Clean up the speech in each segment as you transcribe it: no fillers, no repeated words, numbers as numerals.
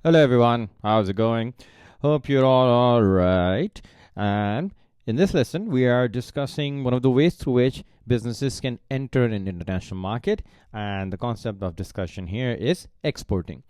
Hello everyone, how's it going? Hope you're all right. And in this lesson, we are discussing one of the ways through which businesses can enter an international market. And the concept of discussion here is exporting.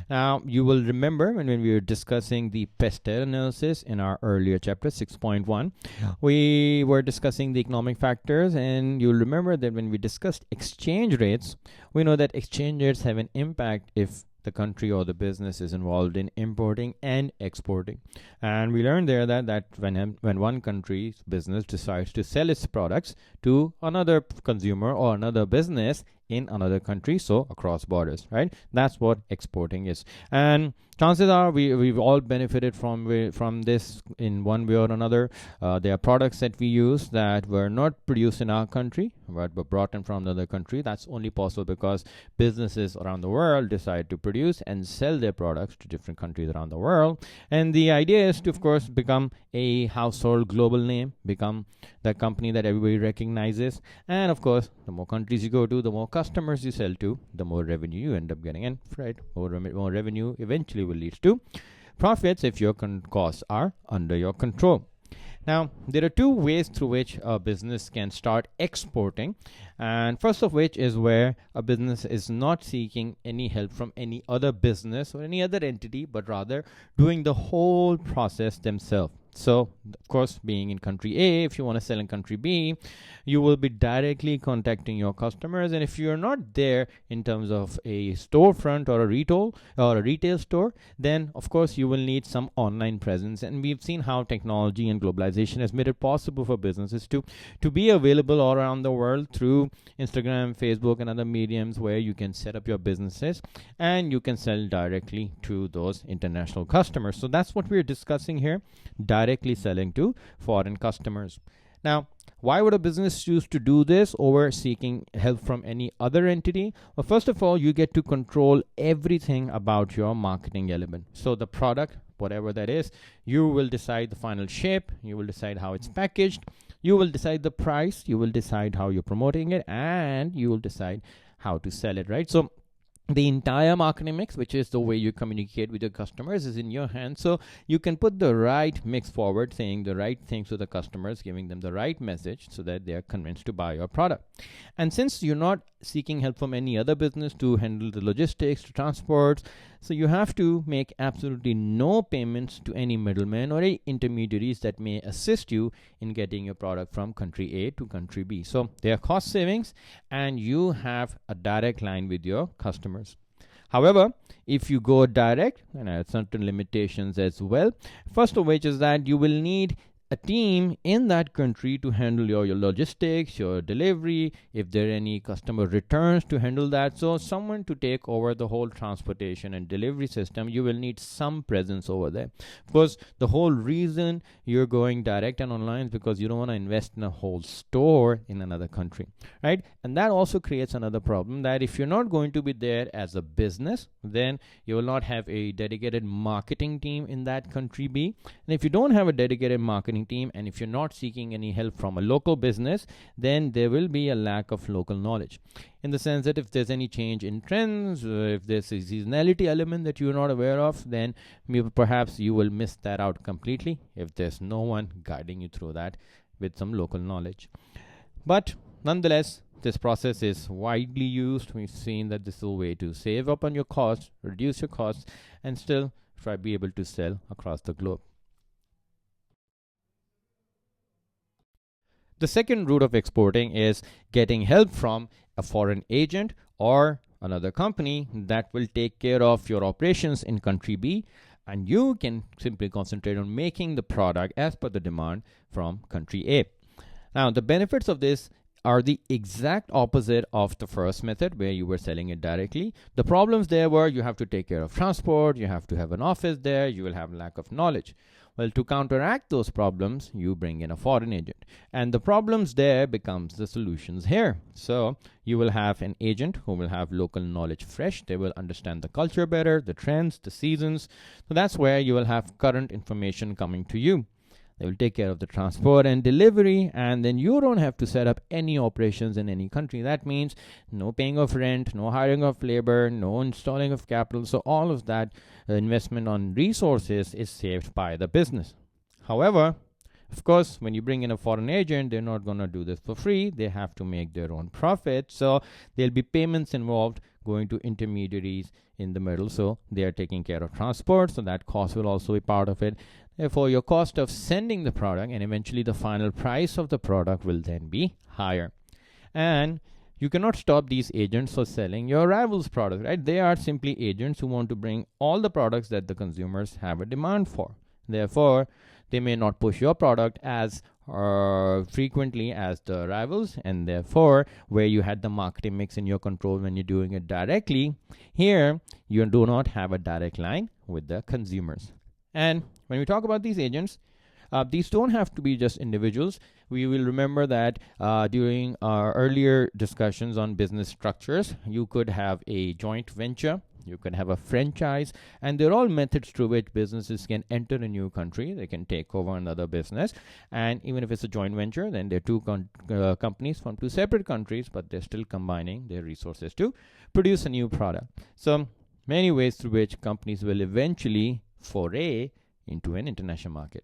Now, you will remember when we were discussing the Pestel analysis in our earlier chapter 6.1, we were discussing the economic factors. And you'll remember that when we discussed exchange rates, we know that exchange rates have an impact if the country or the business is involved in importing and exporting. And we learned there that when one country's business decides to sell its products to another consumer or another business in another country, so across borders, right? That's what exporting is. And chances are we've all benefited from this in one way or another. There are products that we use that were not produced in our country but were brought in from another country. That's only possible because businesses around the world decide to produce and sell their products to different countries around the world. And the idea is to, of course, become a household global name, become the company that everybody recognizes. And of course, the more countries you go to, the more customers you sell to, the more revenue you end up getting. And right, more revenue eventually will lead to profits if your costs are under your control. Now, there are two ways through which a business can start exporting. And first of which is where a business is not seeking any help from any other business or any other entity, but rather doing the whole process themselves. So, of course, being in country A, if you want to sell in country B, you will be directly contacting your customers. And if you're not there in terms of a storefront or a retail store, then of course you will need some online presence. And we've seen how technology and globalization has made it possible for businesses to be available all around the world through Instagram, Facebook, and other mediums where you can set up your businesses and you can sell directly to those international customers. So that's what we're discussing here, directly selling to foreign customers. Now, why would a business choose to do this over seeking help from any other entity? Well, first of all, you get to control everything about your marketing element. So the product, whatever that is, you will decide the final shape, you will decide how it's packaged, you will decide the price, you will decide how you're promoting it, and you will decide how to sell it, right? So the entire marketing mix, which is the way you communicate with your customers, is in your hands. So you can put the right mix forward, saying the right things to the customers, giving them the right message so that they are convinced to buy your product. And since you're not seeking help from any other business to handle the logistics, to transport, so you have to make absolutely no payments to any middlemen or any intermediaries that may assist you in getting your product from country A to country B. So there are cost savings and you have a direct line with your customers. However, if you go direct, and there are certain limitations as well. First of which is that you will need a team in that country to handle your logistics, your delivery, if there are any customer returns to handle that. So someone to take over the whole transportation and delivery system, you will need some presence over there. Because the whole reason you're going direct and online is because you don't want to invest in a whole store in another country, right? And that also creates another problem, that if you're not going to be there as a business, then you will not have a dedicated marketing team in that country B. And if you don't have a dedicated marketing team, and if you're not seeking any help from a local business, then there will be a lack of local knowledge, in the sense that if there's any change in trends, if there's a seasonality element that you're not aware of, then perhaps you will miss that out completely if there's no one guiding you through that with some local knowledge. But nonetheless, this process is widely used. We've seen that this is a way to save up on your costs, reduce your costs, and still try to be able to sell across the globe. The second route of exporting is getting help from a foreign agent or another company that will take care of your operations in country B, and you can simply concentrate on making the product as per the demand from country A. Now, the benefits of this are the exact opposite of the first method where you were selling it directly. The problems there were you have to take care of transport, you have to have an office there, you will have lack of knowledge. Well, to counteract those problems, you bring in a foreign agent. And the problems there becomes the solutions here. So you will have an agent who will have local knowledge fresh. They will understand the culture better, the trends, the seasons. So that's where you will have current information coming to you. They will take care of the transport and delivery, and then you don't have to set up any operations in any country. That means no paying of rent, no hiring of labor, no installing of capital. So all of that investment on resources is saved by the business. However, of course, when you bring in a foreign agent, they're not going to do this for free. They have to make their own profit. So there'll be payments involved going to intermediaries in the middle. So they are taking care of transport. So that cost will also be part of it. Therefore, your cost of sending the product and eventually the final price of the product will then be higher. And you cannot stop these agents for selling your rival's product, right? They are simply agents who want to bring all the products that the consumers have a demand for. Therefore, they may not push your product as frequently as the rivals, and therefore, where you had the marketing mix in your control when you're doing it directly, here you do not have a direct line with the consumers. And when we talk about these agents, these don't have to be just individuals. We will remember that during our earlier discussions on business structures, you could have a joint venture, you can have a franchise, and they're all methods through which businesses can enter a new country. They can take over another business, and even if it's a joint venture, then they're two companies from two separate countries, but they're still combining their resources to produce a new product. So many ways through which companies will eventually foray into an international market.